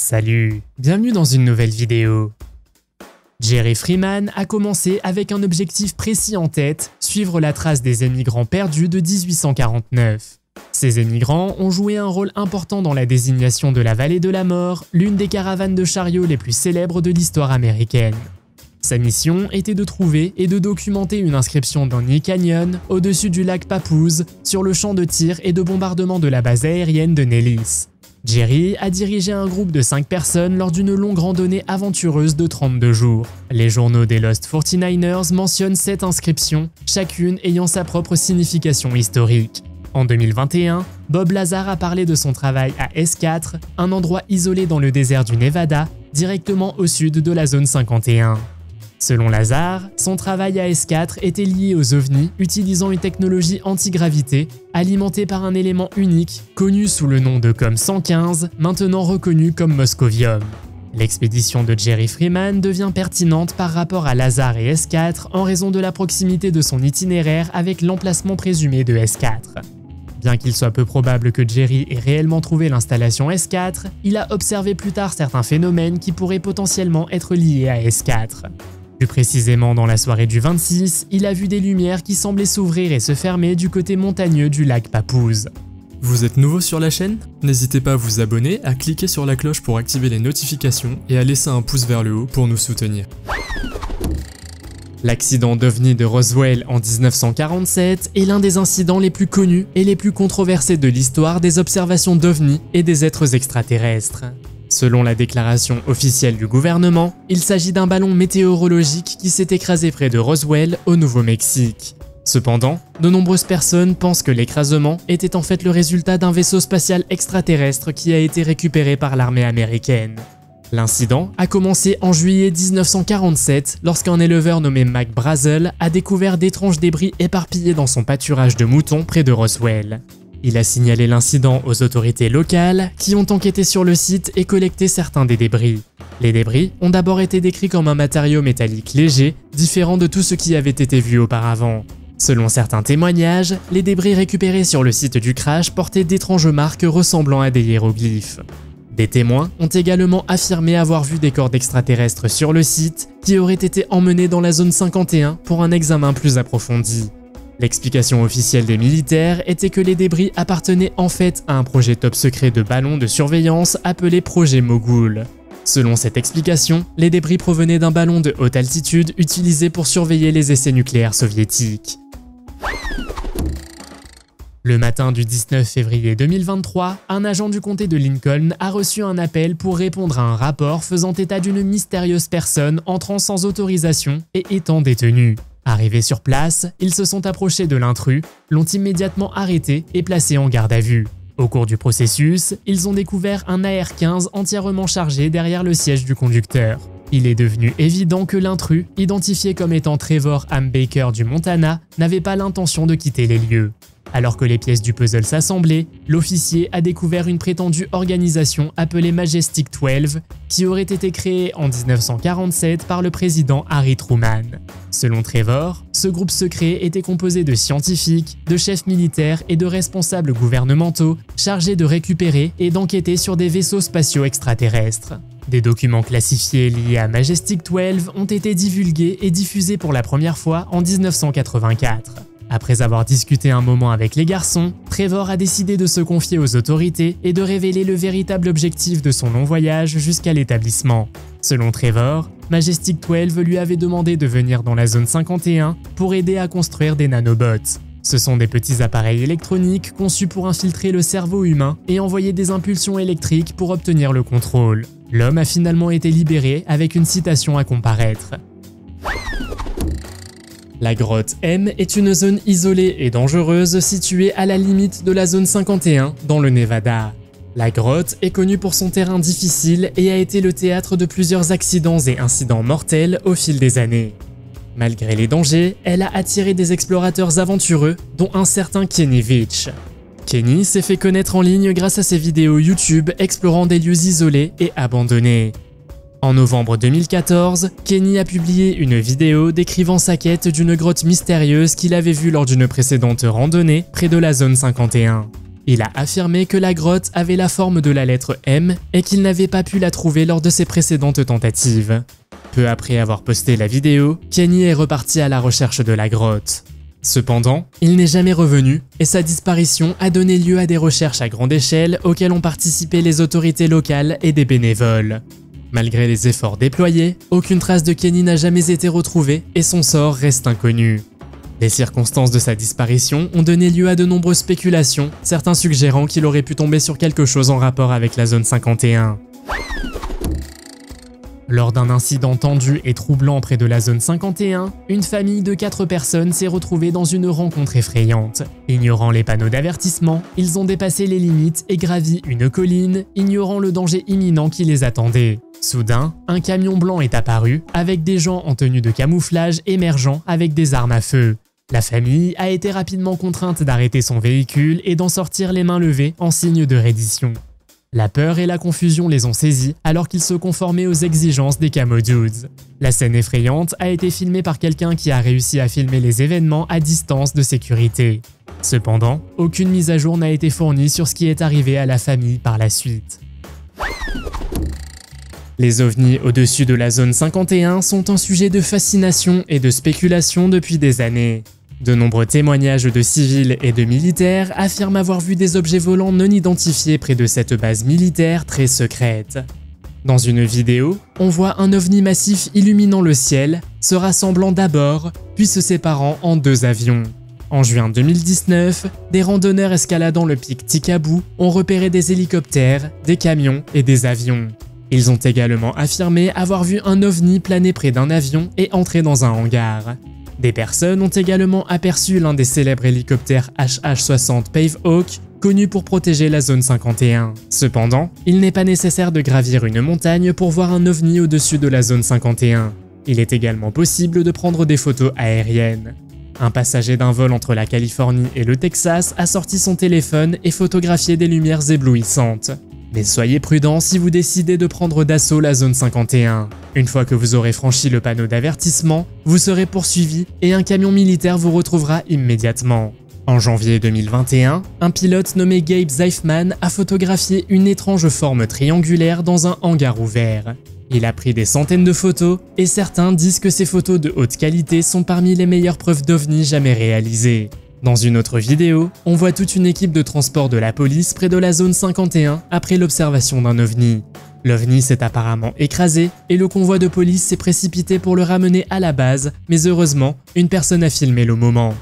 Salut, bienvenue dans une nouvelle vidéo. Jerry Freeman a commencé avec un objectif précis en tête, suivre la trace des émigrants perdus de 1849. Ces émigrants ont joué un rôle important dans la désignation de la vallée de la mort, l'une des caravanes de chariots les plus célèbres de l'histoire américaine. Sa mission était de trouver et de documenter une inscription dans New Canyon, au-dessus du lac Papoose, sur le champ de tir et de bombardement de la base aérienne de Nellis. Jerry a dirigé un groupe de 5 personnes lors d'une longue randonnée aventureuse de 32 jours. Les journaux des Lost 49ers mentionnent 7 inscriptions, chacune ayant sa propre signification historique. En 2021, Bob Lazar a parlé de son travail à S4, un endroit isolé dans le désert du Nevada, directement au sud de la zone 51. Selon Lazar, son travail à S4 était lié aux ovnis utilisant une technologie antigravité alimentée par un élément unique connu sous le nom de COM 115, maintenant reconnu comme Moscovium. L'expédition de Jerry Freeman devient pertinente par rapport à Lazar et S4 en raison de la proximité de son itinéraire avec l'emplacement présumé de S4. Bien qu'il soit peu probable que Jerry ait réellement trouvé l'installation S4, il a observé plus tard certains phénomènes qui pourraient potentiellement être liés à S4. Plus précisément, dans la soirée du 26, il a vu des lumières qui semblaient s'ouvrir et se fermer du côté montagneux du lac Papoose. Vous êtes nouveau sur la chaîne? N'hésitez pas à vous abonner, à cliquer sur la cloche pour activer les notifications et à laisser un pouce vers le haut pour nous soutenir. L'accident d'OVNI de Roswell en 1947 est l'un des incidents les plus connus et les plus controversés de l'histoire des observations d'OVNI et des êtres extraterrestres. Selon la déclaration officielle du gouvernement, il s'agit d'un ballon météorologique qui s'est écrasé près de Roswell, au Nouveau-Mexique. Cependant, de nombreuses personnes pensent que l'écrasement était en fait le résultat d'un vaisseau spatial extraterrestre qui a été récupéré par l'armée américaine. L'incident a commencé en juillet 1947 lorsqu'un éleveur nommé Mac Brazel a découvert d'étranges débris éparpillés dans son pâturage de moutons près de Roswell. Il a signalé l'incident aux autorités locales qui ont enquêté sur le site et collecté certains des débris. Les débris ont d'abord été décrits comme un matériau métallique léger, différent de tout ce qui avait été vu auparavant. Selon certains témoignages, les débris récupérés sur le site du crash portaient d'étranges marques ressemblant à des hiéroglyphes. Des témoins ont également affirmé avoir vu des corps d'extraterrestres sur le site qui auraient été emmenés dans la zone 51 pour un examen plus approfondi. L'explication officielle des militaires était que les débris appartenaient en fait à un projet top secret de ballon de surveillance appelé Projet Mogul. Selon cette explication, les débris provenaient d'un ballon de haute altitude utilisé pour surveiller les essais nucléaires soviétiques. Le matin du 19 février 2023, un agent du comté de Lincoln a reçu un appel pour répondre à un rapport faisant état d'une mystérieuse personne entrant sans autorisation et étant détenue. Arrivés sur place, ils se sont approchés de l'intrus, l'ont immédiatement arrêté et placé en garde à vue. Au cours du processus, ils ont découvert un AR-15 entièrement chargé derrière le siège du conducteur. Il est devenu évident que l'intrus, identifié comme étant Trevor Ham Baker du Montana, n'avait pas l'intention de quitter les lieux. Alors que les pièces du puzzle s'assemblaient, l'officier a découvert une prétendue organisation appelée Majestic 12 qui aurait été créée en 1947 par le président Harry Truman. Selon Trevor, ce groupe secret était composé de scientifiques, de chefs militaires et de responsables gouvernementaux chargés de récupérer et d'enquêter sur des vaisseaux spatiaux extraterrestres. Des documents classifiés liés à Majestic 12 ont été divulgués et diffusés pour la première fois en 1984. Après avoir discuté un moment avec les garçons, Trevor a décidé de se confier aux autorités et de révéler le véritable objectif de son long voyage jusqu'à l'établissement. Selon Trevor, Majestic 12 lui avait demandé de venir dans la zone 51 pour aider à construire des nanobots. Ce sont des petits appareils électroniques conçus pour infiltrer le cerveau humain et envoyer des impulsions électriques pour obtenir le contrôle. L'homme a finalement été libéré avec une citation à comparaître. La grotte M est une zone isolée et dangereuse située à la limite de la zone 51 dans le Nevada. La grotte est connue pour son terrain difficile et a été le théâtre de plusieurs accidents et incidents mortels au fil des années. Malgré les dangers, elle a attiré des explorateurs aventureux, dont un certain Kenny Veach. Kenny s'est fait connaître en ligne grâce à ses vidéos YouTube explorant des lieux isolés et abandonnés. En novembre 2014, Kenny a publié une vidéo décrivant sa quête d'une grotte mystérieuse qu'il avait vue lors d'une précédente randonnée près de la zone 51. Il a affirmé que la grotte avait la forme de la lettre M et qu'il n'avait pas pu la trouver lors de ses précédentes tentatives. Peu après avoir posté la vidéo, Kenny est reparti à la recherche de la grotte. Cependant, il n'est jamais revenu et sa disparition a donné lieu à des recherches à grande échelle auxquelles ont participé les autorités locales et des bénévoles. Malgré les efforts déployés, aucune trace de Kenny n'a jamais été retrouvée et son sort reste inconnu. Les circonstances de sa disparition ont donné lieu à de nombreuses spéculations, certains suggérant qu'il aurait pu tomber sur quelque chose en rapport avec la zone 51. Lors d'un incident tendu et troublant près de la zone 51, une famille de 4 personnes s'est retrouvée dans une rencontre effrayante. Ignorant les panneaux d'avertissement, ils ont dépassé les limites et gravi une colline, ignorant le danger imminent qui les attendait. Soudain, un camion blanc est apparu, avec des gens en tenue de camouflage émergeant avec des armes à feu. La famille a été rapidement contrainte d'arrêter son véhicule et d'en sortir les mains levées en signe de reddition. La peur et la confusion les ont saisis alors qu'ils se conformaient aux exigences des Camo Dudes. La scène effrayante a été filmée par quelqu'un qui a réussi à filmer les événements à distance de sécurité. Cependant, aucune mise à jour n'a été fournie sur ce qui est arrivé à la famille par la suite. Les ovnis au-dessus de la zone 51 sont un sujet de fascination et de spéculation depuis des années. De nombreux témoignages de civils et de militaires affirment avoir vu des objets volants non identifiés près de cette base militaire très secrète. Dans une vidéo, on voit un ovni massif illuminant le ciel, se rassemblant d'abord, puis se séparant en 2 avions. En juin 2019, des randonneurs escaladant le pic Tikabou ont repéré des hélicoptères, des camions et des avions. Ils ont également affirmé avoir vu un ovni planer près d'un avion et entrer dans un hangar. Des personnes ont également aperçu l'un des célèbres hélicoptères HH-60 Pavehawk, connu pour protéger la zone 51. Cependant, il n'est pas nécessaire de gravir une montagne pour voir un ovni au-dessus de la zone 51. Il est également possible de prendre des photos aériennes. Un passager d'un vol entre la Californie et le Texas a sorti son téléphone et photographié des lumières éblouissantes. Mais soyez prudents si vous décidez de prendre d'assaut la zone 51. Une fois que vous aurez franchi le panneau d'avertissement, vous serez poursuivi et un camion militaire vous retrouvera immédiatement. En janvier 2021, un pilote nommé Gabe Zeifman a photographié une étrange forme triangulaire dans un hangar ouvert. Il a pris des centaines de photos et certains disent que ces photos de haute qualité sont parmi les meilleures preuves d'OVNI jamais réalisées. Dans une autre vidéo, on voit toute une équipe de transport de la police près de la zone 51 après l'observation d'un ovni. L'ovni s'est apparemment écrasé et le convoi de police s'est précipité pour le ramener à la base, mais heureusement, une personne a filmé le moment.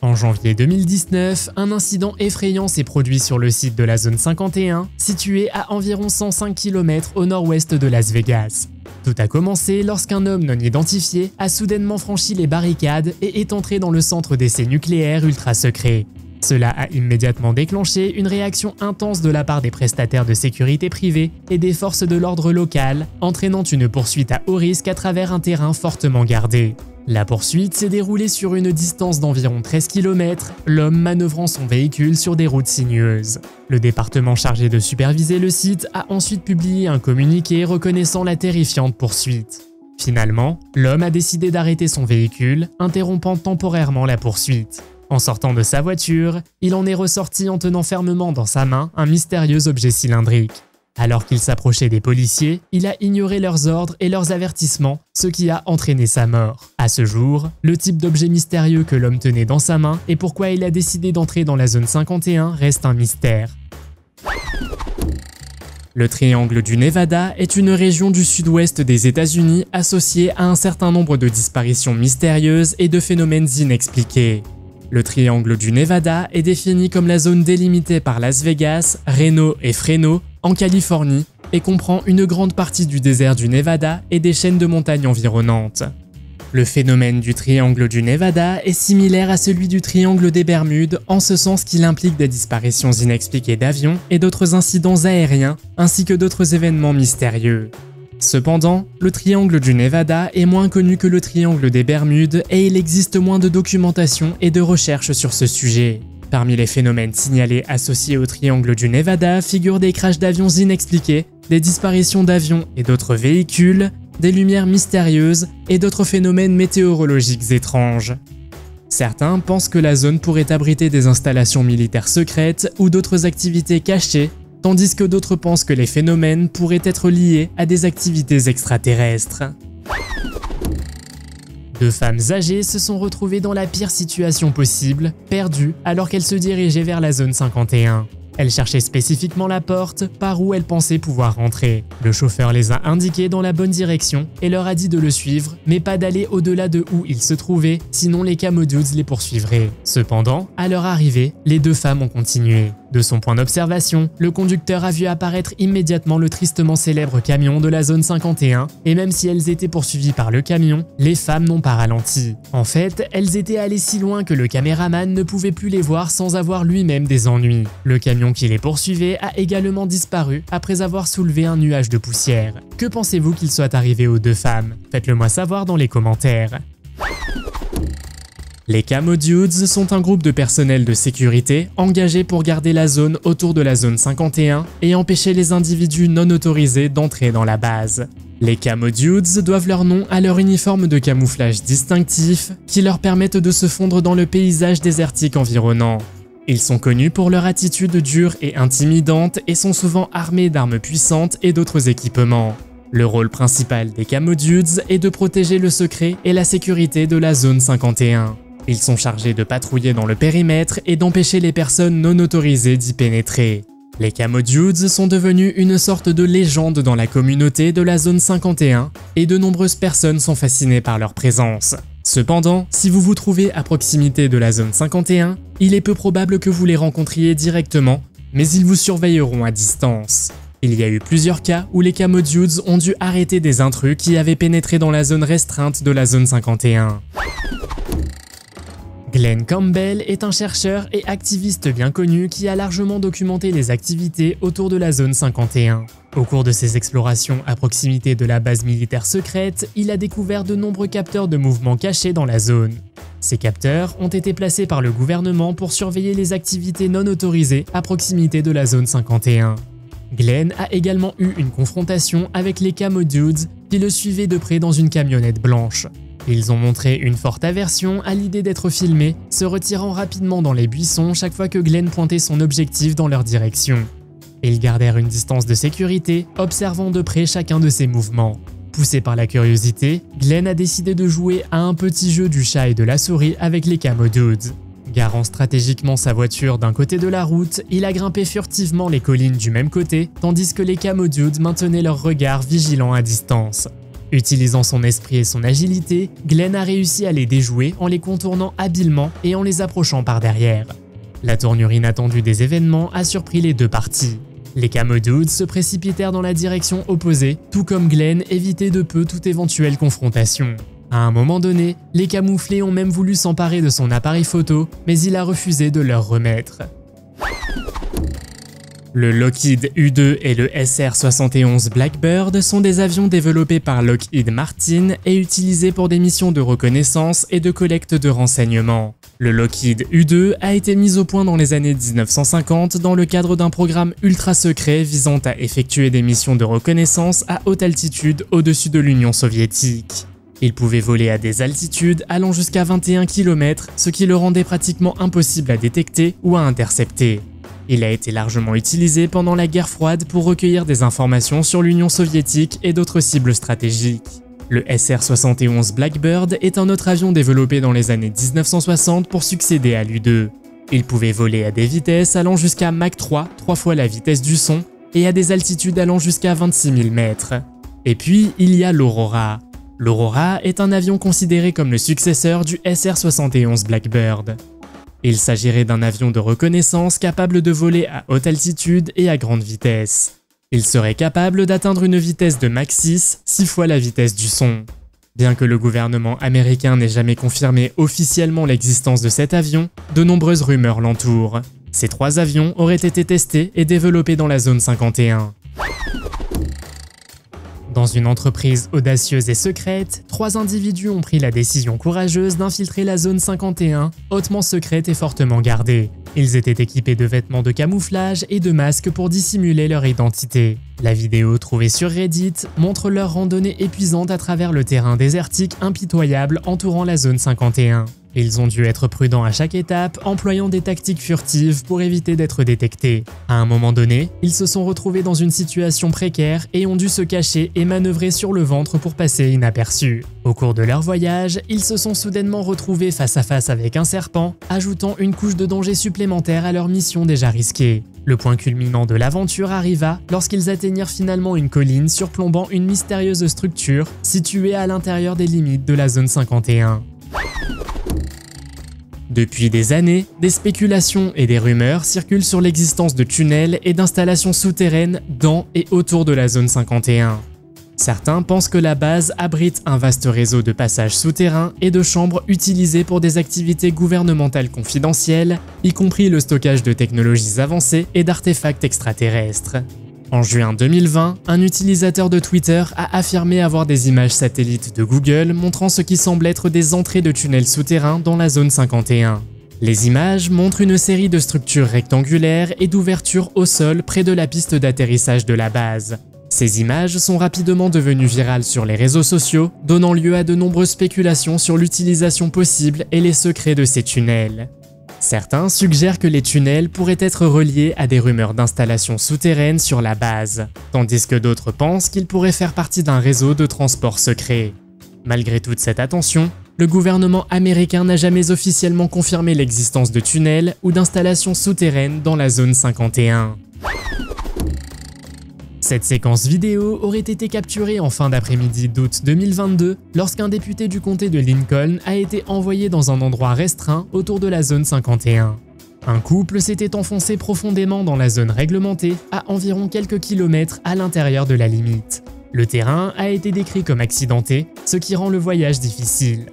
En janvier 2019, un incident effrayant s'est produit sur le site de la zone 51, situé à environ 105 km au nord-ouest de Las Vegas. Tout a commencé lorsqu'un homme non identifié a soudainement franchi les barricades et est entré dans le centre d'essai nucléaire ultra secret. Cela a immédiatement déclenché une réaction intense de la part des prestataires de sécurité privée et des forces de l'ordre locales, entraînant une poursuite à haut risque à travers un terrain fortement gardé. La poursuite s'est déroulée sur une distance d'environ 13 km, l'homme manœuvrant son véhicule sur des routes sinueuses. Le département chargé de superviser le site a ensuite publié un communiqué reconnaissant la terrifiante poursuite. Finalement, l'homme a décidé d'arrêter son véhicule, interrompant temporairement la poursuite. En sortant de sa voiture, il en est ressorti en tenant fermement dans sa main un mystérieux objet cylindrique. Alors qu'il s'approchait des policiers, il a ignoré leurs ordres et leurs avertissements, ce qui a entraîné sa mort. À ce jour, le type d'objet mystérieux que l'homme tenait dans sa main et pourquoi il a décidé d'entrer dans la zone 51 reste un mystère. Le triangle du Nevada est une région du sud-ouest des États-Unis associée à un certain nombre de disparitions mystérieuses et de phénomènes inexpliqués. Le triangle du Nevada est défini comme la zone délimitée par Las Vegas, Reno et Fresno, en Californie, et comprend une grande partie du désert du Nevada et des chaînes de montagnes environnantes. Le phénomène du triangle du Nevada est similaire à celui du triangle des Bermudes en ce sens qu'il implique des disparitions inexpliquées d'avions et d'autres incidents aériens, ainsi que d'autres événements mystérieux. Cependant, le triangle du Nevada est moins connu que le triangle des Bermudes et il existe moins de documentation et de recherches sur ce sujet. Parmi les phénomènes signalés associés au triangle du Nevada figurent des crashs d'avions inexpliqués, des disparitions d'avions et d'autres véhicules, des lumières mystérieuses et d'autres phénomènes météorologiques étranges. Certains pensent que la zone pourrait abriter des installations militaires secrètes ou d'autres activités cachées, tandis que d'autres pensent que les phénomènes pourraient être liés à des activités extraterrestres. Deux femmes âgées se sont retrouvées dans la pire situation possible, perdues alors qu'elles se dirigeaient vers la zone 51. Elles cherchaient spécifiquement la porte par où elles pensaient pouvoir rentrer. Le chauffeur les a indiquées dans la bonne direction et leur a dit de le suivre, mais pas d'aller au-delà de où ils se trouvaient, sinon les Camo Dudes les poursuivraient. Cependant, à leur arrivée, les deux femmes ont continué. De son point d'observation, le conducteur a vu apparaître immédiatement le tristement célèbre camion de la zone 51, et même si elles étaient poursuivies par le camion, les femmes n'ont pas ralenti. En fait, elles étaient allées si loin que le caméraman ne pouvait plus les voir sans avoir lui-même des ennuis. Le camion qui les poursuivait a également disparu après avoir soulevé un nuage de poussière. Que pensez-vous qu'il soit arrivé aux deux femmes? Faites-le moi savoir dans les commentaires. Les Camo Dudes sont un groupe de personnel de sécurité engagés pour garder la zone autour de la zone 51 et empêcher les individus non autorisés d'entrer dans la base. Les Camo Dudes doivent leur nom à leur uniforme de camouflage distinctif qui leur permettent de se fondre dans le paysage désertique environnant. Ils sont connus pour leur attitude dure et intimidante et sont souvent armés d'armes puissantes et d'autres équipements. Le rôle principal des Camo Dudes est de protéger le secret et la sécurité de la zone 51. Ils sont chargés de patrouiller dans le périmètre et d'empêcher les personnes non autorisées d'y pénétrer. Les Camo Dudes sont devenus une sorte de légende dans la communauté de la zone 51 et de nombreuses personnes sont fascinées par leur présence. Cependant, si vous vous trouvez à proximité de la zone 51, il est peu probable que vous les rencontriez directement, mais ils vous surveilleront à distance. Il y a eu plusieurs cas où les Camo Dudes ont dû arrêter des intrus qui avaient pénétré dans la zone restreinte de la zone 51. Glenn Campbell est un chercheur et activiste bien connu qui a largement documenté les activités autour de la zone 51. Au cours de ses explorations à proximité de la base militaire secrète, il a découvert de nombreux capteurs de mouvement cachés dans la zone. Ces capteurs ont été placés par le gouvernement pour surveiller les activités non autorisées à proximité de la zone 51. Glenn a également eu une confrontation avec les Camo Dudes qui le suivaient de près dans une camionnette blanche. Ils ont montré une forte aversion à l'idée d'être filmés, se retirant rapidement dans les buissons chaque fois que Glenn pointait son objectif dans leur direction. Ils gardèrent une distance de sécurité, observant de près chacun de ses mouvements. Poussé par la curiosité, Glenn a décidé de jouer à un petit jeu du chat et de la souris avec les Camo Dudes. Garant stratégiquement sa voiture d'un côté de la route, il a grimpé furtivement les collines du même côté, tandis que les Camo Dudes maintenaient leur regard vigilant à distance. Utilisant son esprit et son agilité, Glenn a réussi à les déjouer en les contournant habilement et en les approchant par derrière. La tournure inattendue des événements a surpris les deux parties. Les Camo Dudes se précipitèrent dans la direction opposée, tout comme Glenn évitait de peu toute éventuelle confrontation. À un moment donné, les camouflés ont même voulu s'emparer de son appareil photo, mais il a refusé de leur remettre. Le Lockheed U-2 et le SR-71 Blackbird sont des avions développés par Lockheed Martin et utilisés pour des missions de reconnaissance et de collecte de renseignements. Le Lockheed U-2 a été mis au point dans les années 1950 dans le cadre d'un programme ultra secret visant à effectuer des missions de reconnaissance à haute altitude au-dessus de l'Union soviétique. Il pouvait voler à des altitudes allant jusqu'à 21 km, ce qui le rendait pratiquement impossible à détecter ou à intercepter. Il a été largement utilisé pendant la guerre froide pour recueillir des informations sur l'Union soviétique et d'autres cibles stratégiques. Le SR-71 Blackbird est un autre avion développé dans les années 1960 pour succéder à l'U-2. Il pouvait voler à des vitesses allant jusqu'à Mach 3, 3 fois la vitesse du son, et à des altitudes allant jusqu'à 26 000 mètres. Et puis, il y a l'Aurora. L'Aurora est un avion considéré comme le successeur du SR-71 Blackbird. Il s'agirait d'un avion de reconnaissance capable de voler à haute altitude et à grande vitesse. Il serait capable d'atteindre une vitesse de Mach 6, 6 fois la vitesse du son. Bien que le gouvernement américain n'ait jamais confirmé officiellement l'existence de cet avion, de nombreuses rumeurs l'entourent. Ces 3 avions auraient été testés et développés dans la zone 51. Dans une entreprise audacieuse et secrète, 3 individus ont pris la décision courageuse d'infiltrer la zone 51, hautement secrète et fortement gardée. Ils étaient équipés de vêtements de camouflage et de masques pour dissimuler leur identité. La vidéo trouvée sur Reddit montre leur randonnée épuisante à travers le terrain désertique impitoyable entourant la zone 51. Ils ont dû être prudents à chaque étape, employant des tactiques furtives pour éviter d'être détectés. À un moment donné, ils se sont retrouvés dans une situation précaire et ont dû se cacher et manœuvrer sur le ventre pour passer inaperçus. Au cours de leur voyage, ils se sont soudainement retrouvés face à face avec un serpent, ajoutant une couche de danger supplémentaire à leur mission déjà risquée. Le point culminant de l'aventure arriva lorsqu'ils atteignirent finalement une colline surplombant une mystérieuse structure située à l'intérieur des limites de la zone 51. Depuis des années, des spéculations et des rumeurs circulent sur l'existence de tunnels et d'installations souterraines dans et autour de la zone 51. Certains pensent que la base abrite un vaste réseau de passages souterrains et de chambres utilisées pour des activités gouvernementales confidentielles, y compris le stockage de technologies avancées et d'artefacts extraterrestres. En juin 2020, un utilisateur de Twitter a affirmé avoir des images satellites de Google montrant ce qui semble être des entrées de tunnels souterrains dans la zone 51. Les images montrent une série de structures rectangulaires et d'ouvertures au sol près de la piste d'atterrissage de la base. Ces images sont rapidement devenues virales sur les réseaux sociaux, donnant lieu à de nombreuses spéculations sur l'utilisation possible et les secrets de ces tunnels. Certains suggèrent que les tunnels pourraient être reliés à des rumeurs d'installations souterraines sur la base, tandis que d'autres pensent qu'ils pourraient faire partie d'un réseau de transport secret. Malgré toute cette attention, le gouvernement américain n'a jamais officiellement confirmé l'existence de tunnels ou d'installations souterraines dans la zone 51. Cette séquence vidéo aurait été capturée en fin d'après-midi d'août 2022 lorsqu'un député du comté de Lincoln a été envoyé dans un endroit restreint autour de la zone 51. Un couple s'était enfoncé profondément dans la zone réglementée à environ quelques kilomètres à l'intérieur de la limite. Le terrain a été décrit comme accidenté, ce qui rend le voyage difficile.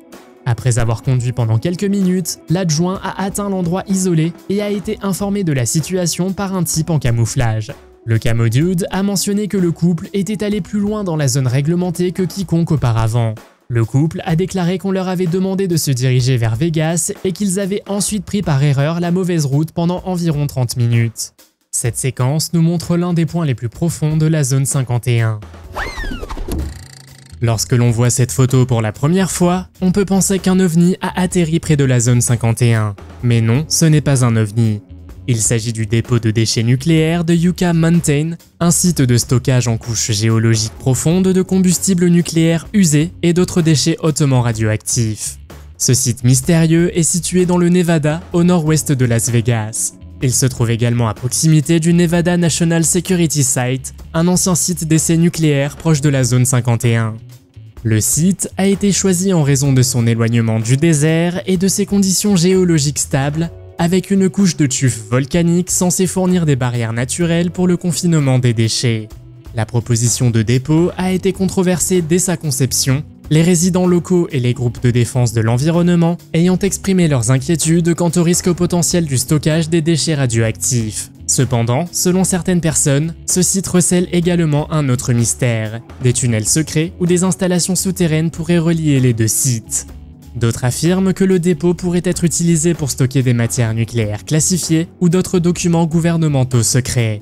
Après avoir conduit pendant quelques minutes, l'adjoint a atteint l'endroit isolé et a été informé de la situation par un type en camouflage. Le Camo Dude a mentionné que le couple était allé plus loin dans la zone réglementée que quiconque auparavant. Le couple a déclaré qu'on leur avait demandé de se diriger vers Vegas et qu'ils avaient ensuite pris par erreur la mauvaise route pendant environ 30 minutes. Cette séquence nous montre l'un des points les plus profonds de la zone 51. Lorsque l'on voit cette photo pour la première fois, on peut penser qu'un ovni a atterri près de la zone 51. Mais non, ce n'est pas un ovni. Il s'agit du dépôt de déchets nucléaires de Yucca Mountain, un site de stockage en couche géologique profonde de combustible nucléaire usé et d'autres déchets hautement radioactifs. Ce site mystérieux est situé dans le Nevada, au nord-ouest de Las Vegas. Il se trouve également à proximité du Nevada National Security Site, un ancien site d'essais nucléaires proche de la zone 51. Le site a été choisi en raison de son éloignement du désert et de ses conditions géologiques stables, avec une couche de tuf volcanique censée fournir des barrières naturelles pour le confinement des déchets. La proposition de dépôt a été controversée dès sa conception, les résidents locaux et les groupes de défense de l'environnement ayant exprimé leurs inquiétudes quant au risque potentiel du stockage des déchets radioactifs. Cependant, selon certaines personnes, ce site recèle également un autre mystère, des tunnels secrets ou des installations souterraines pourraient relier les deux sites. D'autres affirment que le dépôt pourrait être utilisé pour stocker des matières nucléaires classifiées ou d'autres documents gouvernementaux secrets.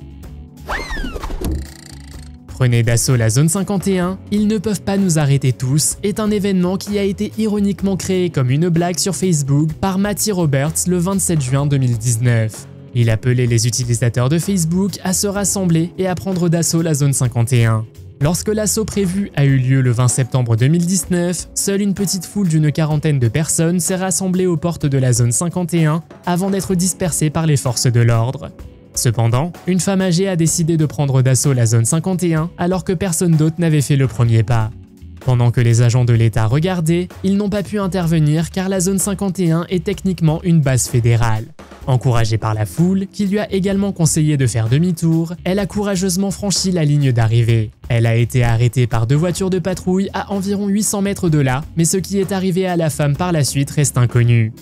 Prenez d'assaut la zone 51, ils ne peuvent pas nous arrêter tous est un événement qui a été ironiquement créé comme une blague sur Facebook par Matty Roberts le 27 juin 2019. Il appelait les utilisateurs de Facebook à se rassembler et à prendre d'assaut la zone 51. Lorsque l'assaut prévu a eu lieu le 20 septembre 2019, seule une petite foule d'une quarantaine de personnes s'est rassemblée aux portes de la zone 51 avant d'être dispersée par les forces de l'ordre. Cependant, une femme âgée a décidé de prendre d'assaut la zone 51 alors que personne d'autre n'avait fait le premier pas. Pendant que les agents de l'État regardaient, ils n'ont pas pu intervenir car la zone 51 est techniquement une base fédérale. Encouragée par la foule, qui lui a également conseillé de faire demi-tour, elle a courageusement franchi la ligne d'arrivée. Elle a été arrêtée par deux voitures de patrouille à environ 800 mètres de là, mais ce qui est arrivé à la femme par la suite reste inconnu.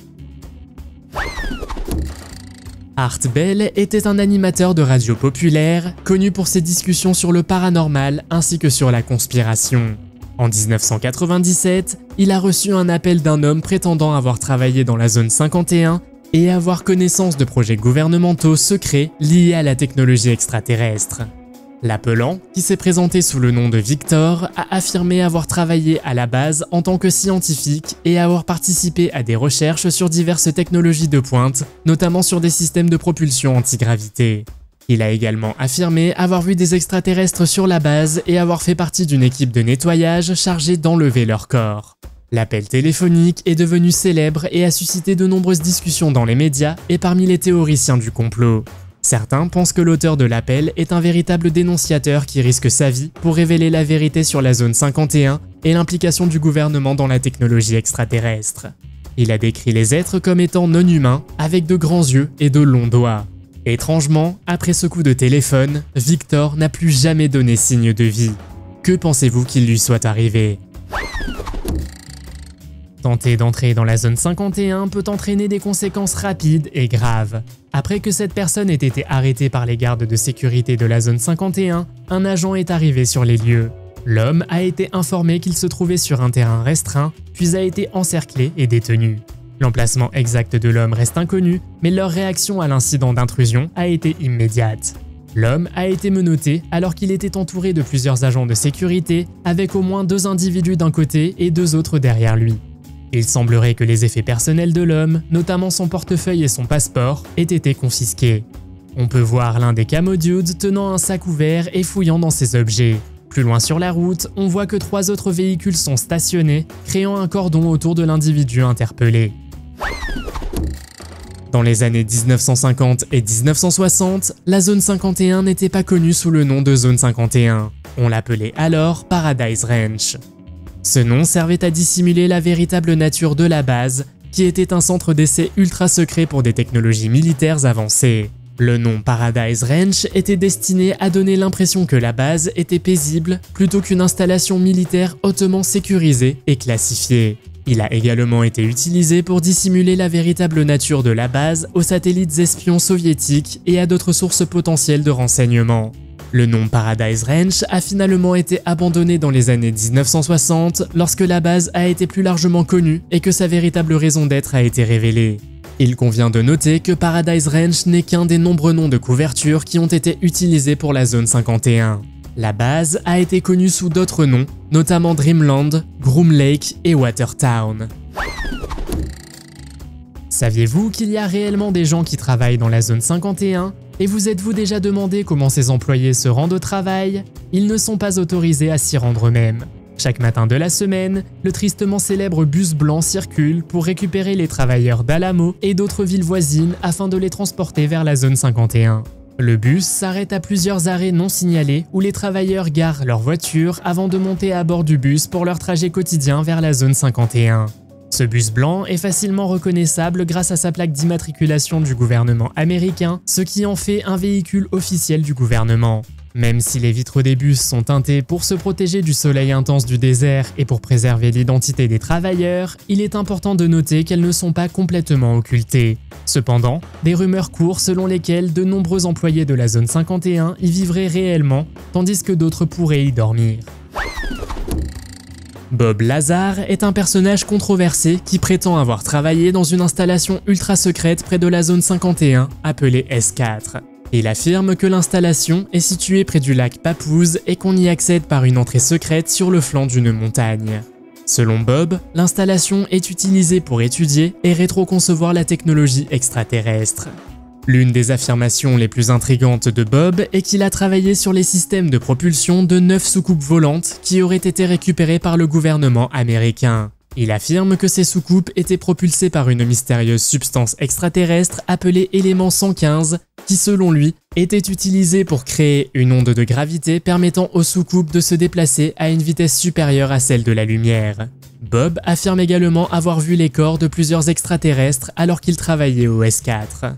Art Bell était un animateur de radio populaire, connu pour ses discussions sur le paranormal ainsi que sur la conspiration. En 1997, il a reçu un appel d'un homme prétendant avoir travaillé dans la zone 51 et avoir connaissance de projets gouvernementaux secrets liés à la technologie extraterrestre. L'appelant, qui s'est présenté sous le nom de Victor, a affirmé avoir travaillé à la base en tant que scientifique et avoir participé à des recherches sur diverses technologies de pointe, notamment sur des systèmes de propulsion antigravité. Il a également affirmé avoir vu des extraterrestres sur la base et avoir fait partie d'une équipe de nettoyage chargée d'enlever leur corps. L'appel téléphonique est devenu célèbre et a suscité de nombreuses discussions dans les médias et parmi les théoriciens du complot. Certains pensent que l'auteur de l'appel est un véritable dénonciateur qui risque sa vie pour révéler la vérité sur la zone 51 et l'implication du gouvernement dans la technologie extraterrestre. Il a décrit les êtres comme étant non humains, avec de grands yeux et de longs doigts. Étrangement, après ce coup de téléphone, Victor n'a plus jamais donné signe de vie. Que pensez-vous qu'il lui soit arrivé ? Tenter d'entrer dans la zone 51 peut entraîner des conséquences rapides et graves. Après que cette personne ait été arrêtée par les gardes de sécurité de la zone 51, un agent est arrivé sur les lieux. L'homme a été informé qu'il se trouvait sur un terrain restreint, puis a été encerclé et détenu. L'emplacement exact de l'homme reste inconnu, mais leur réaction à l'incident d'intrusion a été immédiate. L'homme a été menotté alors qu'il était entouré de plusieurs agents de sécurité, avec au moins 2 individus d'un côté et 2 autres derrière lui. Il semblerait que les effets personnels de l'homme, notamment son portefeuille et son passeport, aient été confisqués. On peut voir l'un des camo dudes tenant un sac ouvert et fouillant dans ses objets. Plus loin sur la route, on voit que 3 autres véhicules sont stationnés, créant un cordon autour de l'individu interpellé. Dans les années 1950 et 1960, la zone 51 n'était pas connue sous le nom de zone 51. On l'appelait alors Paradise Ranch. Ce nom servait à dissimuler la véritable nature de la base, qui était un centre d'essai ultra secret pour des technologies militaires avancées. Le nom Paradise Ranch était destiné à donner l'impression que la base était paisible plutôt qu'une installation militaire hautement sécurisée et classifiée. Il a également été utilisé pour dissimuler la véritable nature de la base aux satellites espions soviétiques et à d'autres sources potentielles de renseignements. Le nom Paradise Ranch a finalement été abandonné dans les années 1960 lorsque la base a été plus largement connue et que sa véritable raison d'être a été révélée. Il convient de noter que Paradise Ranch n'est qu'un des nombreux noms de couverture qui ont été utilisés pour la zone 51. La base a été connue sous d'autres noms, notamment Dreamland, Groom Lake et Watertown. Saviez-vous qu'il y a réellement des gens qui travaillent dans la zone 51 ? Et vous êtes-vous déjà demandé comment ces employés se rendent au travail? Ils ne sont pas autorisés à s'y rendre eux-mêmes. Chaque matin de la semaine, le tristement célèbre bus blanc circule pour récupérer les travailleurs d'Alamo et d'autres villes voisines afin de les transporter vers la zone 51. Le bus s'arrête à plusieurs arrêts non signalés où les travailleurs garent leur voiture avant de monter à bord du bus pour leur trajet quotidien vers la zone 51. Ce bus blanc est facilement reconnaissable grâce à sa plaque d'immatriculation du gouvernement américain, ce qui en fait un véhicule officiel du gouvernement. Même si les vitres des bus sont teintées pour se protéger du soleil intense du désert et pour préserver l'identité des travailleurs, il est important de noter qu'elles ne sont pas complètement occultées. Cependant, des rumeurs courent selon lesquelles de nombreux employés de la zone 51 y vivraient réellement, tandis que d'autres pourraient y dormir. Bob Lazar est un personnage controversé qui prétend avoir travaillé dans une installation ultra secrète près de la zone 51, appelée S4. Il affirme que l'installation est située près du lac Papoose et qu'on y accède par une entrée secrète sur le flanc d'une montagne. Selon Bob, l'installation est utilisée pour étudier et rétroconcevoir la technologie extraterrestre. L'une des affirmations les plus intrigantes de Bob est qu'il a travaillé sur les systèmes de propulsion de 9 soucoupes volantes qui auraient été récupérées par le gouvernement américain. Il affirme que ces soucoupes étaient propulsées par une mystérieuse substance extraterrestre appelée élément 115, qui selon lui était utilisée pour créer une onde de gravité permettant aux soucoupes de se déplacer à une vitesse supérieure à celle de la lumière. Bob affirme également avoir vu les corps de plusieurs extraterrestres alors qu'il travaillait au S4.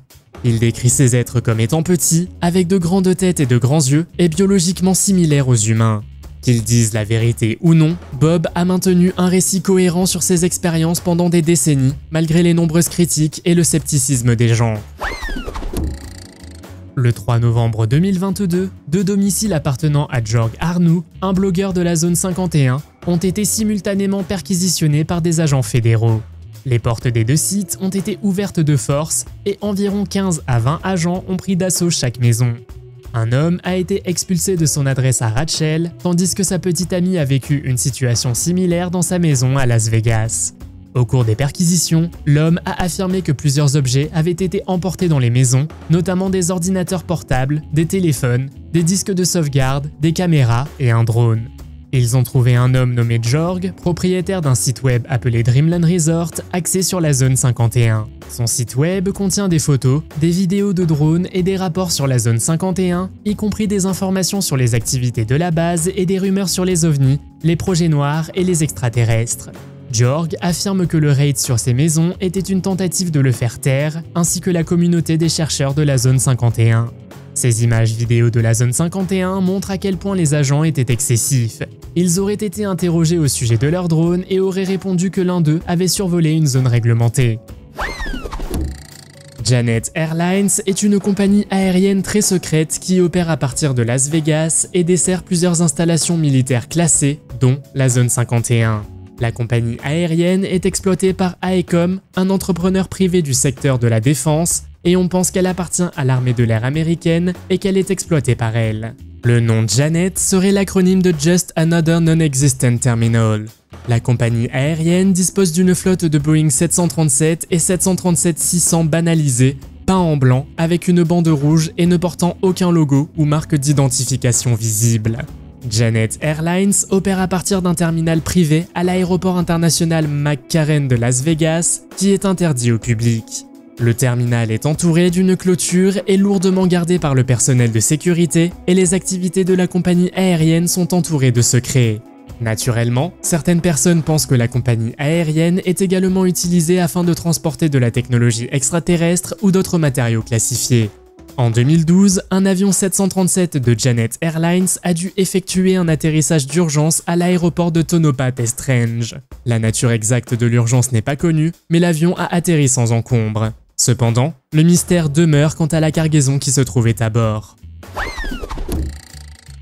Il décrit ces êtres comme étant petits, avec de grandes têtes et de grands yeux, et biologiquement similaires aux humains. Qu'ils disent la vérité ou non, Bob a maintenu un récit cohérent sur ses expériences pendant des décennies, malgré les nombreuses critiques et le scepticisme des gens. Le 3 novembre 2022, 2 domiciles appartenant à Jorg Arnoux, un blogueur de la zone 51, ont été simultanément perquisitionnés par des agents fédéraux. Les portes des 2 sites ont été ouvertes de force et environ 15 à 20 agents ont pris d'assaut chaque maison. Un homme a été expulsé de son adresse à Rachel, tandis que sa petite amie a vécu une situation similaire dans sa maison à Las Vegas. Au cours des perquisitions, l'homme a affirmé que plusieurs objets avaient été emportés dans les maisons, notamment des ordinateurs portables, des téléphones, des disques de sauvegarde, des caméras et un drone. Ils ont trouvé un homme nommé Jorg, propriétaire d'un site web appelé Dreamland Resort, axé sur la zone 51. Son site web contient des photos, des vidéos de drones et des rapports sur la zone 51, y compris des informations sur les activités de la base et des rumeurs sur les ovnis, les projets noirs et les extraterrestres. Jorg affirme que le raid sur ces maisons était une tentative de le faire taire, ainsi que la communauté des chercheurs de la zone 51. Ces images vidéo de la zone 51 montrent à quel point les agents étaient excessifs. Ils auraient été interrogés au sujet de leur drone et auraient répondu que l'un d'eux avait survolé une zone réglementée. Janet Airlines est une compagnie aérienne très secrète qui opère à partir de Las Vegas et dessert plusieurs installations militaires classées, dont la zone 51. La compagnie aérienne est exploitée par AECOM, un entrepreneur privé du secteur de la défense, et on pense qu'elle appartient à l'armée de l'air américaine et qu'elle est exploitée par elle. Le nom Janet serait l'acronyme de Just Another Non-Existent Terminal. La compagnie aérienne dispose d'une flotte de Boeing 737 et 737-600 banalisés, peints en blanc, avec une bande rouge et ne portant aucun logo ou marque d'identification visible. Janet Airlines opère à partir d'un terminal privé à l'aéroport international McCarran de Las Vegas, qui est interdit au public. Le terminal est entouré d'une clôture et lourdement gardé par le personnel de sécurité, et les activités de la compagnie aérienne sont entourées de secrets. Naturellement, certaines personnes pensent que la compagnie aérienne est également utilisée afin de transporter de la technologie extraterrestre ou d'autres matériaux classifiés. En 2012, un avion 737 de Janet Airlines a dû effectuer un atterrissage d'urgence à l'aéroport de Tonopah Estrange. La nature exacte de l'urgence n'est pas connue, mais l'avion a atterri sans encombre. Cependant, le mystère demeure quant à la cargaison qui se trouvait à bord.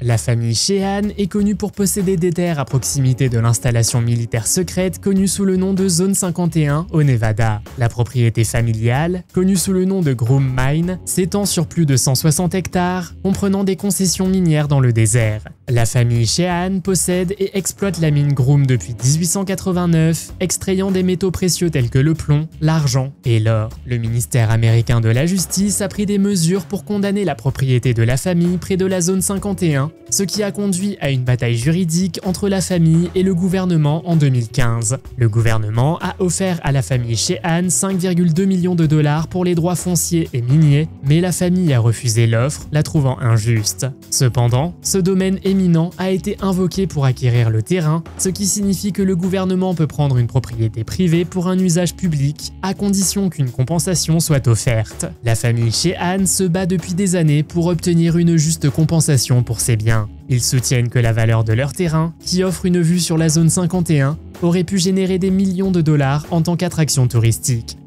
La famille Sheehan est connue pour posséder des terres à proximité de l'installation militaire secrète connue sous le nom de Zone 51 au Nevada. La propriété familiale, connue sous le nom de Groom Mine, s'étend sur plus de 160 hectares, comprenant des concessions minières dans le désert. La famille Sheehan possède et exploite la mine Groom depuis 1889, extrayant des métaux précieux tels que le plomb, l'argent et l'or. Le ministère américain de la Justice a pris des mesures pour condamner la propriété de la famille près de la zone 51, ce qui a conduit à une bataille juridique entre la famille et le gouvernement en 2015. Le gouvernement a offert à la famille Sheehan 5,2 millions de dollars pour les droits fonciers et miniers, mais la famille a refusé l'offre, la trouvant injuste. Cependant, ce domaine éminent a été invoqué pour acquérir le terrain, ce qui signifie que le gouvernement peut prendre une propriété privée pour un usage public, à condition qu'une compensation soit offerte. La famille Sheehan se bat depuis des années pour obtenir une juste compensation pour ses biens. Ils soutiennent que la valeur de leur terrain, qui offre une vue sur la zone 51, aurait pu générer des millions de dollars en tant qu'attraction touristique.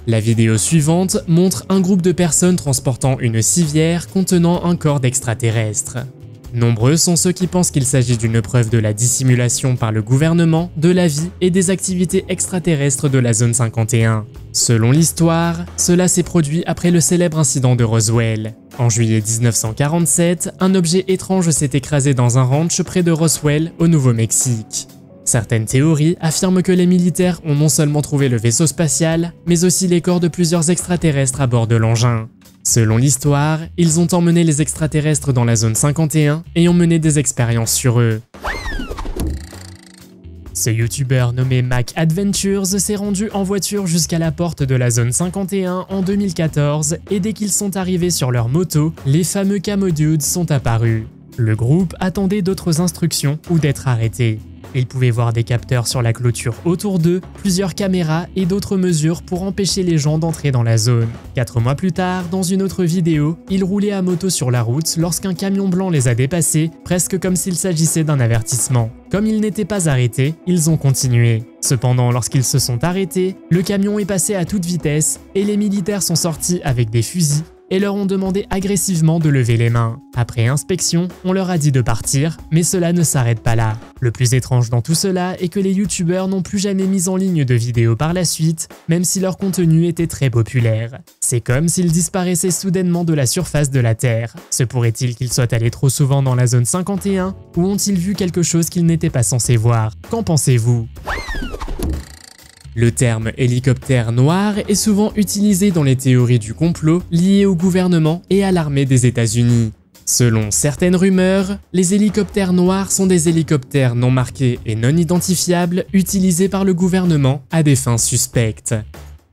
La vidéo suivante montre un groupe de personnes transportant une civière contenant un corps d'extraterrestre. Nombreux sont ceux qui pensent qu'il s'agit d'une preuve de la dissimulation par le gouvernement de la vie et des activités extraterrestres de la zone 51. Selon l'histoire, cela s'est produit après le célèbre incident de Roswell. En juillet 1947, un objet étrange s'est écrasé dans un ranch près de Roswell, au Nouveau-Mexique. Certaines théories affirment que les militaires ont non seulement trouvé le vaisseau spatial, mais aussi les corps de plusieurs extraterrestres à bord de l'engin. Selon l'histoire, ils ont emmené les extraterrestres dans la zone 51 et ont mené des expériences sur eux. Ce youtubeur nommé Mac Adventures s'est rendu en voiture jusqu'à la porte de la zone 51 en 2014 et dès qu'ils sont arrivés sur leur moto, les fameux Camo Dudes sont apparus. Le groupe attendait d'autres instructions ou d'être arrêté. Ils pouvaient voir des capteurs sur la clôture autour d'eux, plusieurs caméras et d'autres mesures pour empêcher les gens d'entrer dans la zone. 4 mois plus tard, dans une autre vidéo, ils roulaient à moto sur la route lorsqu'un camion blanc les a dépassés, presque comme s'il s'agissait d'un avertissement. Comme ils n'étaient pas arrêtés, ils ont continué. Cependant, lorsqu'ils se sont arrêtés, le camion est passé à toute vitesse et les militaires sont sortis avec des fusils et leur ont demandé agressivement de lever les mains. Après inspection, on leur a dit de partir, mais cela ne s'arrête pas là. Le plus étrange dans tout cela est que les youtubeurs n'ont plus jamais mis en ligne de vidéos par la suite, même si leur contenu était très populaire. C'est comme s'ils disparaissaient soudainement de la surface de la Terre. Se pourrait-il qu'ils soient allés trop souvent dans la zone 51, ou ont-ils vu quelque chose qu'ils n'étaient pas censés voir? Qu'en pensez-vous? Le terme hélicoptère noir est souvent utilisé dans les théories du complot liées au gouvernement et à l'armée des États-Unis. Selon certaines rumeurs, les hélicoptères noirs sont des hélicoptères non marqués et non identifiables utilisés par le gouvernement à des fins suspectes.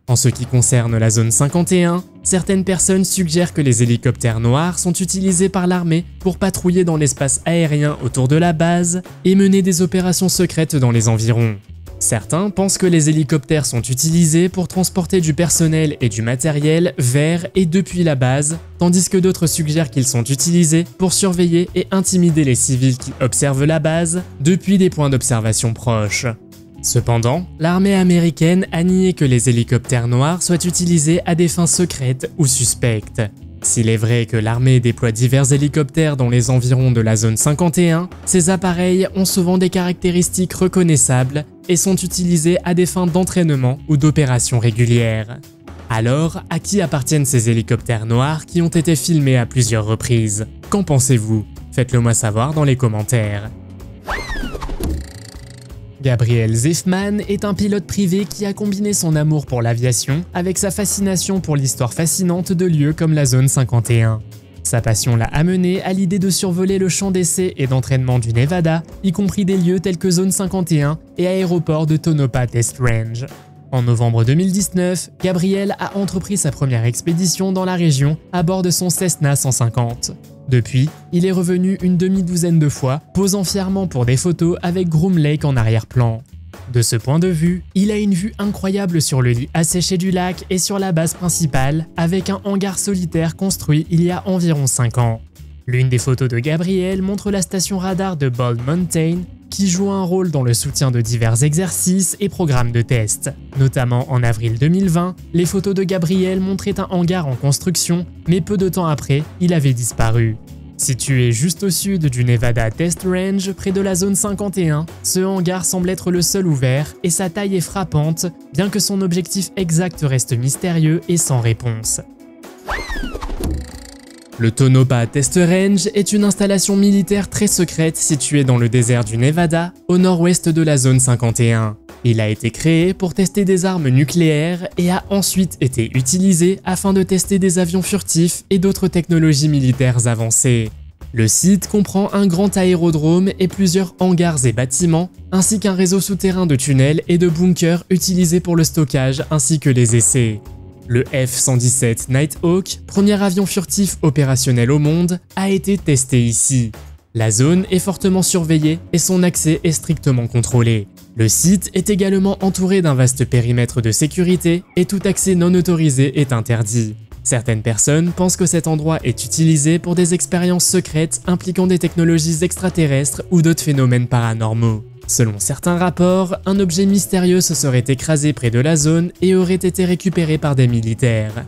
En ce qui concerne la zone 51, certaines personnes suggèrent que les hélicoptères noirs sont utilisés par l'armée pour patrouiller dans l'espace aérien autour de la base et mener des opérations secrètes dans les environs. Certains pensent que les hélicoptères sont utilisés pour transporter du personnel et du matériel vers et depuis la base, tandis que d'autres suggèrent qu'ils sont utilisés pour surveiller et intimider les civils qui observent la base depuis des points d'observation proches. Cependant, l'armée américaine a nié que les hélicoptères noirs soient utilisés à des fins secrètes ou suspectes. S'il est vrai que l'armée déploie divers hélicoptères dans les environs de la zone 51, ces appareils ont souvent des caractéristiques reconnaissables et sont utilisés à des fins d'entraînement ou d'opérations régulières. Alors, à qui appartiennent ces hélicoptères noirs qui ont été filmés à plusieurs reprises? Qu'en pensez-vous? Faites-le moi savoir dans les commentaires. Gabriel Zifman est un pilote privé qui a combiné son amour pour l'aviation avec sa fascination pour l'histoire fascinante de lieux comme la zone 51. Sa passion l'a amené à l'idée de survoler le champ d'essai et d'entraînement du Nevada, y compris des lieux tels que zone 51 et aéroport de Tonopah Test Range. En novembre 2019, Gabriel a entrepris sa première expédition dans la région à bord de son Cessna 150. Depuis, il est revenu une demi-douzaine de fois, posant fièrement pour des photos avec Groom Lake en arrière-plan. De ce point de vue, il a une vue incroyable sur le lit asséché du lac et sur la base principale, avec un hangar solitaire construit il y a environ 5 ans. L'une des photos de Gabriel montre la station radar de Bald Mountain, qui joue un rôle dans le soutien de divers exercices et programmes de test. Notamment en avril 2020, les photos de Gabriel montraient un hangar en construction, mais peu de temps après, il avait disparu. Situé juste au sud du Nevada Test Range, près de la zone 51, ce hangar semble être le seul ouvert et sa taille est frappante, bien que son objectif exact reste mystérieux et sans réponse. Le Tonopah Test Range est une installation militaire très secrète située dans le désert du Nevada, au nord-ouest de la zone 51. Il a été créé pour tester des armes nucléaires et a ensuite été utilisé afin de tester des avions furtifs et d'autres technologies militaires avancées. Le site comprend un grand aérodrome et plusieurs hangars et bâtiments, ainsi qu'un réseau souterrain de tunnels et de bunkers utilisés pour le stockage ainsi que les essais. Le F-117 Nighthawk, premier avion furtif opérationnel au monde, a été testé ici. La zone est fortement surveillée et son accès est strictement contrôlé. Le site est également entouré d'un vaste périmètre de sécurité et tout accès non autorisé est interdit. Certaines personnes pensent que cet endroit est utilisé pour des expériences secrètes impliquant des technologies extraterrestres ou d'autres phénomènes paranormaux. Selon certains rapports, un objet mystérieux se serait écrasé près de la zone et aurait été récupéré par des militaires.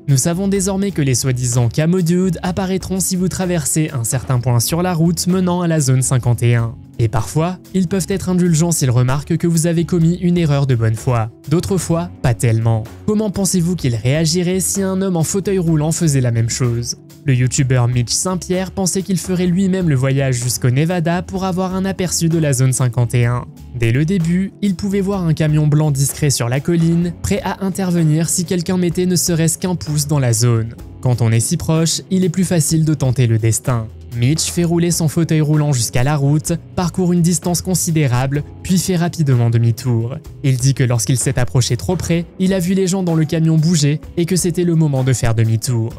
Nous savons désormais que les soi-disant Camo Dudes apparaîtront si vous traversez un certain point sur la route menant à la zone 51. Et parfois, ils peuvent être indulgents s'ils remarquent que vous avez commis une erreur de bonne foi. D'autres fois, pas tellement. Comment pensez-vous qu'ils réagiraient si un homme en fauteuil roulant faisait la même chose? Le youtubeur Mitch Saint-Pierre pensait qu'il ferait lui-même le voyage jusqu'au Nevada pour avoir un aperçu de la zone 51. Dès le début, il pouvait voir un camion blanc discret sur la colline, prêt à intervenir si quelqu'un mettait ne serait-ce qu'un pouce dans la zone. Quand on est si proche, il est plus facile de tenter le destin. Mitch fait rouler son fauteuil roulant jusqu'à la route, parcourt une distance considérable, puis fait rapidement demi-tour. Il dit que lorsqu'il s'est approché trop près, il a vu les gens dans le camion bouger et que c'était le moment de faire demi-tour.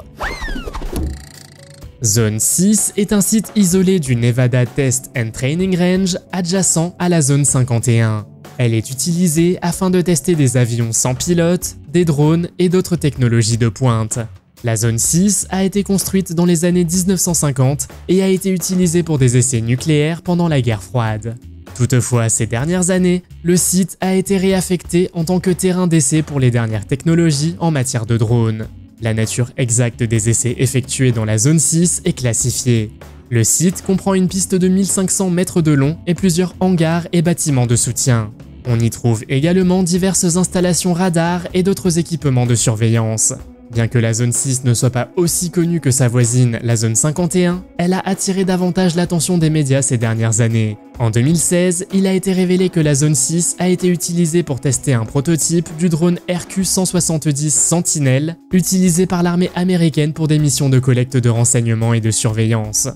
Zone 6 est un site isolé du Nevada Test and Training Range adjacent à la zone 51. Elle est utilisée afin de tester des avions sans pilote, des drones et d'autres technologies de pointe. La zone 6 a été construite dans les années 1950 et a été utilisée pour des essais nucléaires pendant la guerre froide. Toutefois, ces dernières années, le site a été réaffecté en tant que terrain d'essai pour les dernières technologies en matière de drones. La nature exacte des essais effectués dans la zone 6 est classifiée. Le site comprend une piste de 1500 mètres de long et plusieurs hangars et bâtiments de soutien. On y trouve également diverses installations radars et d'autres équipements de surveillance. Bien que la zone 6 ne soit pas aussi connue que sa voisine, la zone 51, elle a attiré davantage l'attention des médias ces dernières années. En 2016, il a été révélé que la zone 6 a été utilisée pour tester un prototype du drone RQ-170 Sentinel, utilisé par l'armée américaine pour des missions de collecte de renseignements et de surveillance.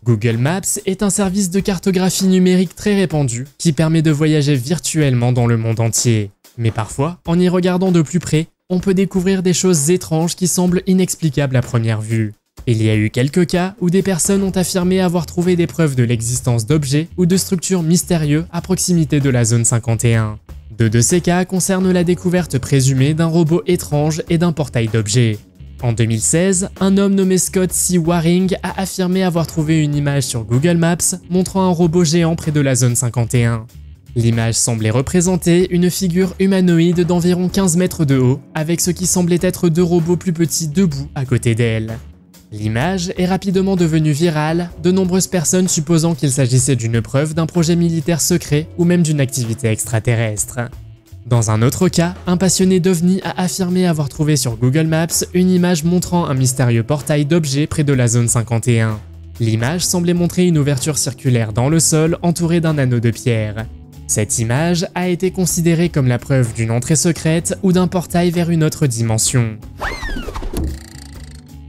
Google Maps est un service de cartographie numérique très répandu qui permet de voyager virtuellement dans le monde entier. Mais parfois, en y regardant de plus près, on peut découvrir des choses étranges qui semblent inexplicables à première vue. Il y a eu quelques cas où des personnes ont affirmé avoir trouvé des preuves de l'existence d'objets ou de structures mystérieux à proximité de la zone 51. Deux de ces cas concernent la découverte présumée d'un robot étrange et d'un portail d'objets. En 2016, un homme nommé Scott C. Waring a affirmé avoir trouvé une image sur Google Maps montrant un robot géant près de la zone 51. L'image semblait représenter une figure humanoïde d'environ 15 mètres de haut, avec ce qui semblait être deux robots plus petits debout à côté d'elle. L'image est rapidement devenue virale, de nombreuses personnes supposant qu'il s'agissait d'une preuve d'un projet militaire secret ou même d'une activité extraterrestre. Dans un autre cas, un passionné d'OVNI a affirmé avoir trouvé sur Google Maps une image montrant un mystérieux portail d'objets près de la zone 51. L'image semblait montrer une ouverture circulaire dans le sol entourée d'un anneau de pierre. Cette image a été considérée comme la preuve d'une entrée secrète ou d'un portail vers une autre dimension.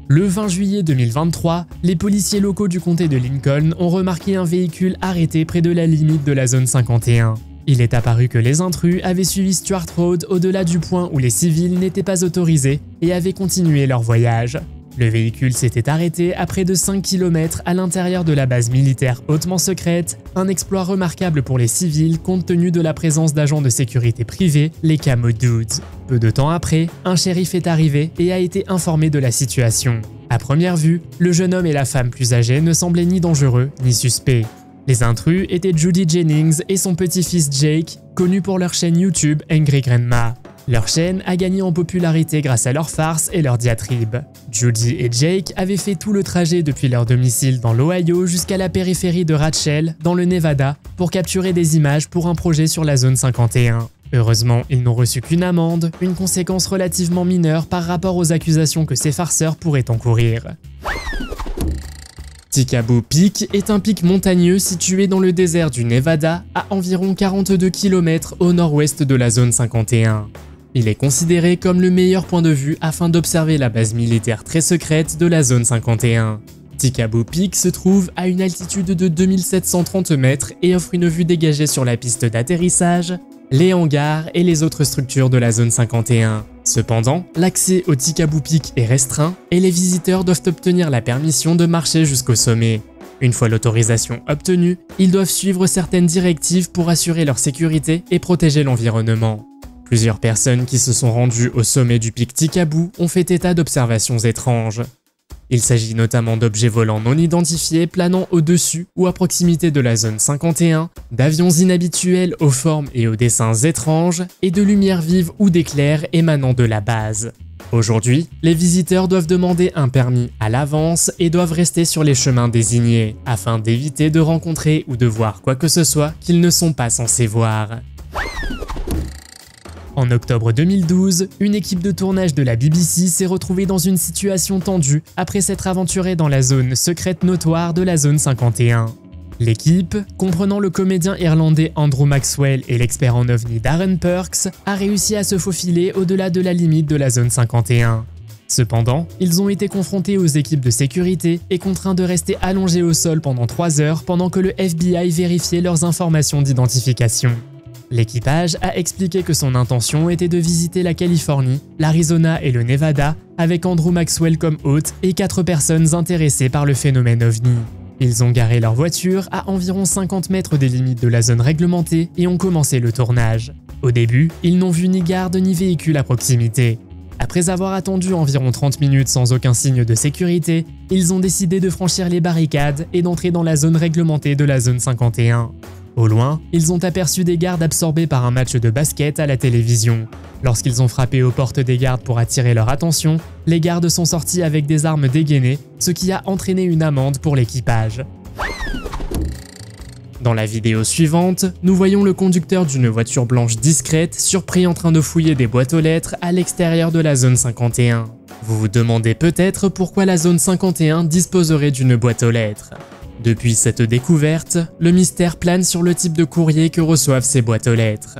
Le 20 juillet 2023, les policiers locaux du comté de Lincoln ont remarqué un véhicule arrêté près de la limite de la zone 51. Il est apparu que les intrus avaient suivi Stuart Road au-delà du point où les civils n'étaient pas autorisés et avaient continué leur voyage. Le véhicule s'était arrêté à près de 5 km à l'intérieur de la base militaire hautement secrète, un exploit remarquable pour les civils compte tenu de la présence d'agents de sécurité privés, les Camo Dudes. Peu de temps après, un shérif est arrivé et a été informé de la situation. À première vue, le jeune homme et la femme plus âgée ne semblaient ni dangereux ni suspects. Les intrus étaient Judy Jennings et son petit-fils Jake, connus pour leur chaîne YouTube Angry Grandma. Leur chaîne a gagné en popularité grâce à leurs farces et leurs diatribes. Judy et Jake avaient fait tout le trajet depuis leur domicile dans l'Ohio jusqu'à la périphérie de Rachel, dans le Nevada, pour capturer des images pour un projet sur la zone 51. Heureusement, ils n'ont reçu qu'une amende, une conséquence relativement mineure par rapport aux accusations que ces farceurs pourraient encourir. Tikaboo Peak est un pic montagneux situé dans le désert du Nevada, à environ 42 km au nord-ouest de la zone 51. Il est considéré comme le meilleur point de vue afin d'observer la base militaire très secrète de la zone 51. Tikaboo Peak se trouve à une altitude de 2730 mètres et offre une vue dégagée sur la piste d'atterrissage, les hangars et les autres structures de la zone 51. Cependant, l'accès au Tikaboo Peak est restreint et les visiteurs doivent obtenir la permission de marcher jusqu'au sommet. Une fois l'autorisation obtenue, ils doivent suivre certaines directives pour assurer leur sécurité et protéger l'environnement. Plusieurs personnes qui se sont rendues au sommet du pic Tikaboo ont fait état d'observations étranges. Il s'agit notamment d'objets volants non identifiés planant au-dessus ou à proximité de la zone 51, d'avions inhabituels aux formes et aux dessins étranges, et de lumières vives ou d'éclairs émanant de la base. Aujourd'hui, les visiteurs doivent demander un permis à l'avance et doivent rester sur les chemins désignés, afin d'éviter de rencontrer ou de voir quoi que ce soit qu'ils ne sont pas censés voir. En octobre 2012, une équipe de tournage de la BBC s'est retrouvée dans une situation tendue après s'être aventurée dans la zone secrète notoire de la zone 51. L'équipe, comprenant le comédien irlandais Andrew Maxwell et l'expert en ovni Darren Perks, a réussi à se faufiler au-delà de la limite de la zone 51. Cependant, ils ont été confrontés aux équipes de sécurité et contraints de rester allongés au sol pendant 3 heures pendant que le FBI vérifiait leurs informations d'identification. L'équipage a expliqué que son intention était de visiter la Californie, l'Arizona et le Nevada, avec Andrew Maxwell comme hôte et 4 personnes intéressées par le phénomène OVNI. Ils ont garé leur voiture à environ 50 mètres des limites de la zone réglementée et ont commencé le tournage. Au début, ils n'ont vu ni garde ni véhicule à proximité. Après avoir attendu environ 30 minutes sans aucun signe de sécurité, ils ont décidé de franchir les barricades et d'entrer dans la zone réglementée de la zone 51. Au loin, ils ont aperçu des gardes absorbés par un match de basket à la télévision. Lorsqu'ils ont frappé aux portes des gardes pour attirer leur attention, les gardes sont sortis avec des armes dégainées, ce qui a entraîné une amende pour l'équipage. Dans la vidéo suivante, nous voyons le conducteur d'une voiture blanche discrète surpris en train de fouiller des boîtes aux lettres à l'extérieur de la zone 51. Vous vous demandez peut-être pourquoi la zone 51 disposerait d'une boîte aux lettres. Depuis cette découverte, le mystère plane sur le type de courrier que reçoivent ces boîtes aux lettres.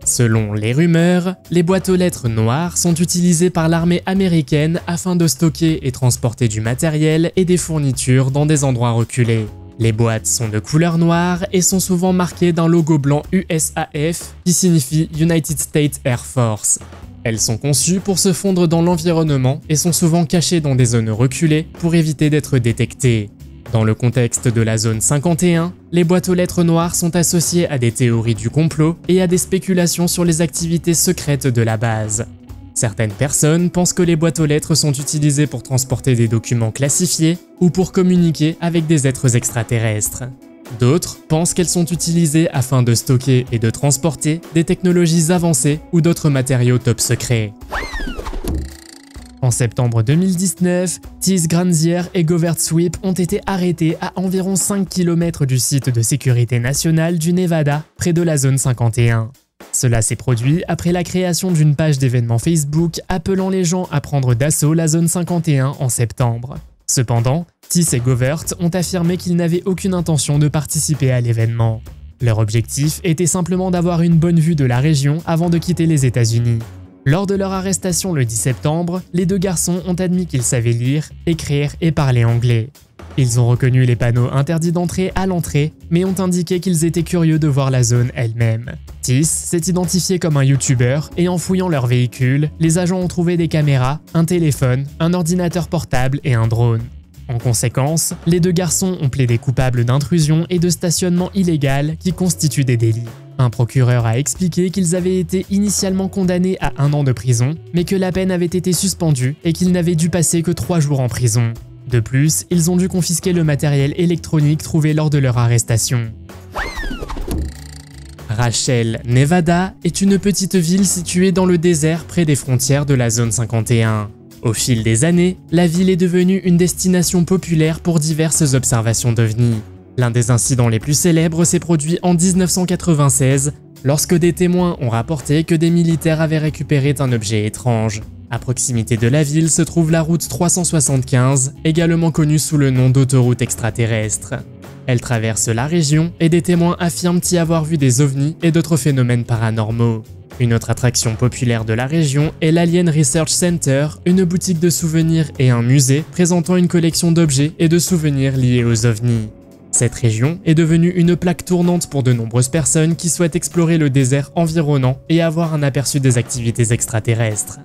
Selon les rumeurs, les boîtes aux lettres noires sont utilisées par l'armée américaine afin de stocker et transporter du matériel et des fournitures dans des endroits reculés. Les boîtes sont de couleur noire et sont souvent marquées d'un logo blanc USAF qui signifie United States Air Force. Elles sont conçues pour se fondre dans l'environnement et sont souvent cachées dans des zones reculées pour éviter d'être détectées. Dans le contexte de la zone 51, les boîtes aux lettres noires sont associées à des théories du complot et à des spéculations sur les activités secrètes de la base. Certaines personnes pensent que les boîtes aux lettres sont utilisées pour transporter des documents classifiés ou pour communiquer avec des êtres extraterrestres. D'autres pensent qu'elles sont utilisées afin de stocker et de transporter des technologies avancées ou d'autres matériaux top secrets. En septembre 2019, Thies Granzier et Govert Sweep ont été arrêtés à environ 5 km du site de sécurité nationale du Nevada, près de la zone 51. Cela s'est produit après la création d'une page d'événements Facebook appelant les gens à prendre d'assaut la zone 51 en septembre. Cependant, Thies et Govert ont affirmé qu'ils n'avaient aucune intention de participer à l'événement. Leur objectif était simplement d'avoir une bonne vue de la région avant de quitter les États-Unis. Lors de leur arrestation le 10 septembre, les deux garçons ont admis qu'ils savaient lire, écrire et parler anglais. Ils ont reconnu les panneaux interdits d'entrée à l'entrée, mais ont indiqué qu'ils étaient curieux de voir la zone elle-même. Thies s'est identifié comme un YouTuber et en fouillant leur véhicule, les agents ont trouvé des caméras, un téléphone, un ordinateur portable et un drone. En conséquence, les deux garçons ont plaidé coupables d'intrusion et de stationnement illégal qui constituent des délits. Un procureur a expliqué qu'ils avaient été initialement condamnés à 1 an de prison, mais que la peine avait été suspendue et qu'ils n'avaient dû passer que 3 jours en prison. De plus, ils ont dû confisquer le matériel électronique trouvé lors de leur arrestation. Rachel, Nevada, est une petite ville située dans le désert près des frontières de la zone 51. Au fil des années, la ville est devenue une destination populaire pour diverses observations d'OVNI. L'un des incidents les plus célèbres s'est produit en 1996, lorsque des témoins ont rapporté que des militaires avaient récupéré un objet étrange. À proximité de la ville se trouve la route 375, également connue sous le nom d'autoroute extraterrestre. Elle traverse la région et des témoins affirment y avoir vu des ovnis et d'autres phénomènes paranormaux. Une autre attraction populaire de la région est l'Alien Research Center, une boutique de souvenirs et un musée présentant une collection d'objets et de souvenirs liés aux ovnis. Cette région est devenue une plaque tournante pour de nombreuses personnes qui souhaitent explorer le désert environnant et avoir un aperçu des activités extraterrestres.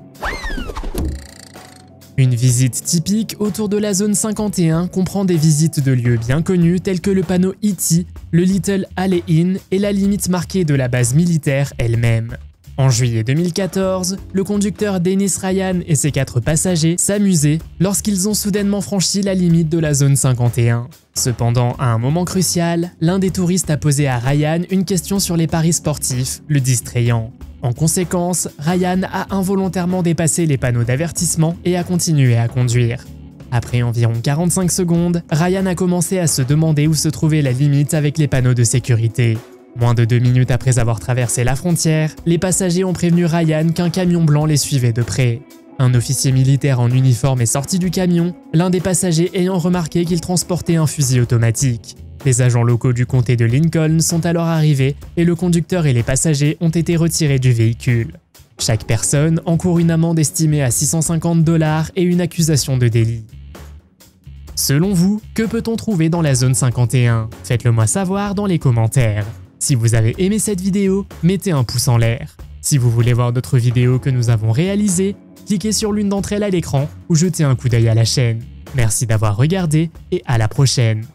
Une visite typique autour de la zone 51 comprend des visites de lieux bien connus tels que le panneau E.T., le Little Alley Inn et la limite marquée de la base militaire elle-même. En juillet 2014, le conducteur Dennis Ryan et ses 4 passagers s'amusaient lorsqu'ils ont soudainement franchi la limite de la zone 51. Cependant, à un moment crucial, l'un des touristes a posé à Ryan une question sur les paris sportifs, le distrayant. En conséquence, Ryan a involontairement dépassé les panneaux d'avertissement et a continué à conduire. Après environ 45 secondes, Ryan a commencé à se demander où se trouvait la limite avec les panneaux de sécurité. Moins de 2 minutes après avoir traversé la frontière, les passagers ont prévenu Ryan qu'un camion blanc les suivait de près. Un officier militaire en uniforme est sorti du camion, l'un des passagers ayant remarqué qu'il transportait un fusil automatique. Les agents locaux du comté de Lincoln sont alors arrivés et le conducteur et les passagers ont été retirés du véhicule. Chaque personne encourt une amende estimée à 650 $ et une accusation de délit. Selon vous, que peut-on trouver dans la zone 51? Faites-le moi savoir dans les commentaires. Si vous avez aimé cette vidéo, mettez un pouce en l'air. Si vous voulez voir d'autres vidéos que nous avons réalisées, cliquez sur l'une d'entre elles à l'écran ou jetez un coup d'œil à la chaîne. Merci d'avoir regardé et à la prochaine.